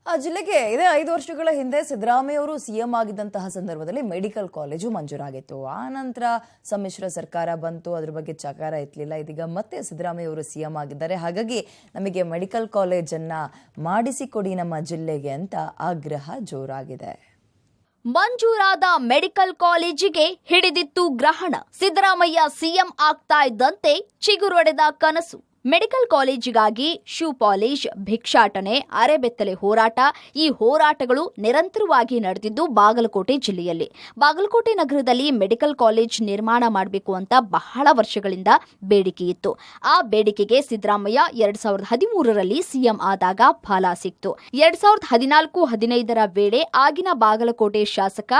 ಜಿಲ್ಲೆಗೆ ಇದೇ 5 ವರ್ಷಗಳ ಹಿಂದೆ ಸಿದ್ದರಾಮಯ್ಯ ಅವರು ಸಿಎಂ ಆಗಿದ್ದಂತಹ ಸಂದರ್ಭದಲ್ಲಿ ಮೆಡಿಕಲ್ ಕಾಲೇಜು ಮಂಜೂರಾಗಿತ್ತು. ಆ ನಂತರ ಸಮ್ಮಿಶ್ರ ಸರ್ಕಾರ ಬಂತು, ಅದರ ಬಗ್ಗೆ ಚಕಾರ ಎತ್ತಲಿಲ್ಲ. ಇದೀಗ ಮತ್ತೆ ಸಿದ್ದರಾಮಯ್ಯ ಅವರು ಸಿಎಂ ಆಗಿದ್ದಾರೆ. ಹಾಗಾಗಿ ನಮಗೆ ಮೆಡಿಕಲ್ ಕಾಲೇಜನ್ನ ಮಾಡಿಸಿಕೊಡಿ ನಮ್ಮ ಜಿಲ್ಲೆಗೆ ಅಂತ ಆಗ್ರಹ ಜೋರಾಗಿದೆ. ಮಂಜೂರಾದ ಮೆಡಿಕಲ್ ಕಾಲೇಜಿಗೆ ಹಿಡಿದಿತ್ತು ಗ್ರಹಣ. ಸಿದ್ದರಾಮಯ್ಯ ಸಿಎಂ ಆಗ್ತಾ ಇದ್ದಂತೆ ಚಿಗುರೊಡೆದ ಕನಸು. ಮೆಡಿಕಲ್ ಕಾಲೇಜಿಗಾಗಿ ಶೂ ಪಾಲಿಶ್, ಭಿಕ್ಷಾಟನೆ, ಅರೆಬೆತ್ತಲೆ ಹೋರಾಟ, ಈ ಹೋರಾಟಗಳು ನಿರಂತರವಾಗಿ ನಡೆದಿದ್ದು ಬಾಗಲಕೋಟೆ ಜಿಲ್ಲೆಯಲ್ಲಿ. ಬಾಗಲಕೋಟೆ ನಗರದಲ್ಲಿ ಮೆಡಿಕಲ್ ಕಾಲೇಜ್ ನಿರ್ಮಾಣ ಮಾಡಬೇಕು ಅಂತ ಬಹಳ ವರ್ಷಗಳಿಂದ ಬೇಡಿಕೆ ಇತ್ತು. ಆ ಬೇಡಿಕೆಗೆ ಸಿದ್ದರಾಮಯ್ಯ 2013ರಲ್ಲಿ ಸಿಎಂ ಆದಾಗ ಫಲ ಸಿಕ್ತು. 2014-15ರ ವೇಳೆ ಆಗಿನ ಬಾಗಲಕೋಟೆ ಶಾಸಕ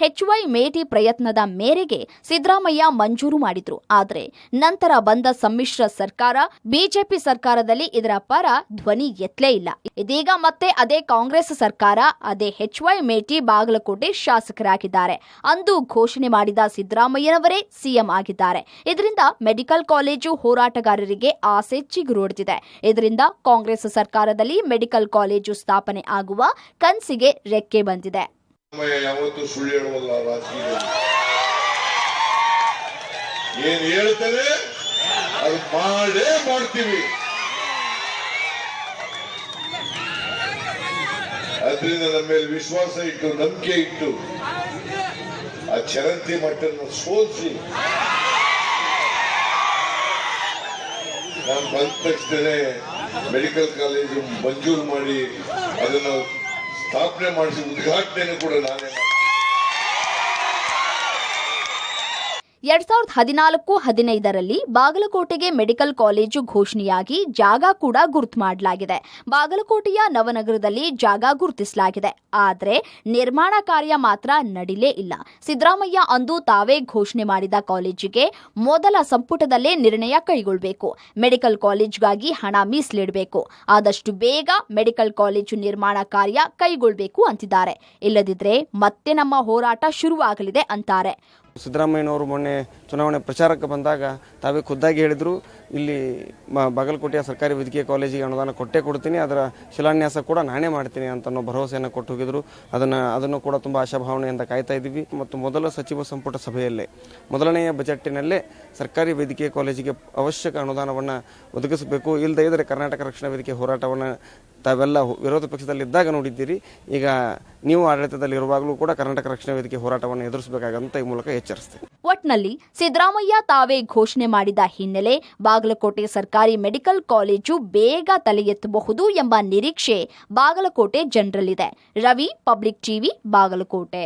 HY ಮೇಟಿ ಪ್ರಯತ್ನದ ಮೇರೆಗೆ ಸಿದ್ದರಾಮಯ್ಯ ಮಂಜೂರು ಮಾಡಿದ್ರು. ಆದರೆ ನಂತರ ಬಂದ ಸಮ್ಮಿಶ್ರ ಸರ್ಕಾರ ಬಿಜೆಪಿ ಸರ್ಕಾರದಲ್ಲಿ ಇದರ ಪರ ಧ್ವನಿ ಎತ್ತಲೇ ಇಲ್ಲ. ಇದೀಗ ಮತ್ತೆ ಅದೇ ಕಾಂಗ್ರೆಸ್ ಸರ್ಕಾರ, ಅದೇ HY ಮೇಟಿ ಬಾಗಲಕೋಟೆ ಶಾಸಕರಾಗಿದ್ದಾರೆ. ಅಂದು ಘೋಷಣೆ ಮಾಡಿದ ಸಿದ್ದರಾಮಯ್ಯನವರೇ ಸಿಎಂ ಆಗಿದ್ದಾರೆ. ಇದರಿಂದ ಮೆಡಿಕಲ್ ಕಾಲೇಜು ಹೋರಾಟಗಾರರಿಗೆ ಆಸೆ ಚಿಗುರೊಡೆದಿದೆ. ಇದರಿಂದ ಕಾಂಗ್ರೆಸ್ ಸರ್ಕಾರದಲ್ಲಿ ಮೆಡಿಕಲ್ ಕಾಲೇಜು ಸ್ಥಾಪನೆ ಆಗುವ ಕನಸಿಗೆ ರೆಕ್ಕೆ ಬಂದಿದೆ. ಅದು ಮಾಡೇ ಮಾಡ್ತೀವಿ. ಅದರಿಂದ ನಮ್ಮ ಮೇಲೆ ವಿಶ್ವಾಸ ಇಟ್ಟು, ನಂಬಿಕೆ ಇಟ್ಟು, ಆ ಚರಂತಿ ಮಟ್ಟನ್ನು ಸೋಲಿಸಿ ನಾನು ಬಂದ ತಕ್ಷಣ ಮೆಡಿಕಲ್ ಕಾಲೇಜು ಮಂಜೂರು ಮಾಡಿ ಅದನ್ನು ಸ್ಥಾಪನೆ ಮಾಡಿಸಿ ಉದ್ಘಾಟನೆ ಕೂಡ ನಾನೇ 2014-15ರಲ್ಲಿ ಬಾಗಲಕೋಟೆಗೆ ಮೆಡಿಕಲ್ ಕಾಲೇಜು ಘೋಷಣೆಯಾಗಿ ಜಾಗ ಕೂಡ ಗುರುತು ಮಾಡಲಾಗಿದೆ. ಬಾಗಲಕೋಟೆಯ ನವನಗರದಲ್ಲಿ ಜಾಗ ಗುರುತಿಸಲಾಗಿದೆ. ಆದರೆ ನಿರ್ಮಾಣ ಕಾರ್ಯ ಮಾತ್ರ ನಡಿಲೇ ಇಲ್ಲ. ಸಿದ್ದರಾಮಯ್ಯ ಅಂದು ತಾವೇ ಘೋಷಣೆ ಮಾಡಿದ ಕಾಲೇಜಿಗೆ ಮೊದಲ ಸಂಪುಟದಲ್ಲೇ ನಿರ್ಣಯ ಕೈಗೊಳ್ಳಬೇಕು. ಮೆಡಿಕಲ್ ಕಾಲೇಜ್ಗಾಗಿ ಹಣ ಮೀಸಲಿಡಬೇಕು. ಆದಷ್ಟು ಬೇಗ ಮೆಡಿಕಲ್ ಕಾಲೇಜು ನಿರ್ಮಾಣ ಕಾರ್ಯ ಕೈಗೊಳ್ಳಬೇಕು ಅಂತಿದ್ದಾರೆ. ಇಲ್ಲದಿದ್ದರೆ ಮತ್ತೆ ನಮ್ಮ ಹೋರಾಟ ಶುರುವಾಗಲಿದೆ ಅಂತಾರೆ. ಸಿದ್ದರಾಮಯ್ಯನವರು ಮೊನ್ನೆ ಚುನಾವಣೆ ಪ್ರಚಾರಕ್ಕೆ ಬಂದಾಗ ತಾವೇ ಖುದ್ದಾಗಿ ಹೇಳಿದರು, ಇಲ್ಲಿ ಬಾಗಲಕೋಟೆಯ ಸರ್ಕಾರಿ ವೈದ್ಯಕೀಯ ಕಾಲೇಜಿಗೆ ಅನುದಾನ ಕೊಡ್ತೀನಿ, ಅದರ ಶಿಲಾನ್ಯಾಸ ಕೂಡ ನಾನೇ ಮಾಡ್ತೀನಿ ಅಂತ ಭರವಸೆಯನ್ನು ಕೊಟ್ಟು ಹೋಗಿದ್ರು. ಅದನ್ನು ಕೂಡ ತುಂಬ ಆಶಾಭಾವನೆಯಿಂದ ಕಾಯ್ತಾ ಇದ್ದೀವಿ. ಮತ್ತು ಮೊದಲ ಸಚಿವ ಸಂಪುಟ ಸಭೆಯಲ್ಲೇ ಮೊದಲನೆಯ ಬಜೆಟ್ಟಿನಲ್ಲೇ ಸರ್ಕಾರಿ ವೈದ್ಯಕೀಯ ಕಾಲೇಜಿಗೆ ಅವಶ್ಯಕ ಅನುದಾನವನ್ನು ಒದಗಿಸಬೇಕು. ಇಲ್ಲದೇ ಇದ್ದರೆ ಕರ್ನಾಟಕ ರಕ್ಷಣಾ ವೇದಿಕೆ ಹೋರಾಟವನ್ನು ತಾವೆಲ್ಲ ವಿರೋಧ ಪಕ್ಷದಲ್ಲಿದ್ದಾಗ ನೋಡಿದ್ದೀರಿ. ಈಗ ನೀವು ಆಡಳಿತದಲ್ಲಿರುವಾಗಲೂ ಕೂಡ ಕರ್ನಾಟಕ ರಕ್ಷಣಾ ವೇದಿಕೆ ಹೋರಾಟವನ್ನು ಎದುರಿಸಬೇಕಾಗಂತ ಈ ಮೂಲಕ ಎಚ್ಚರಿಸ್ತೇನೆ. ಒಟ್ನಲ್ಲಿ ಸಿದ್ದರಾಮಯ್ಯ ತಾವೇ ಘೋಷಣೆ ಮಾಡಿದ ಹಿನ್ನೆಲೆ ಬಾಗಲಕೋಟೆ ಸರ್ಕಾರಿ ಮೆಡಿಕಲ್ ಕಾಲೇಜು ಬೇಗ ತಲೆ ಎತ್ತಬಹುದು ಎಂಬ ನಿರೀಕ್ಷೆ ಬಾಗಲಕೋಟೆ ಜನರಲ್ಲಿದೆ. Ravi, public TV, Bagalkot.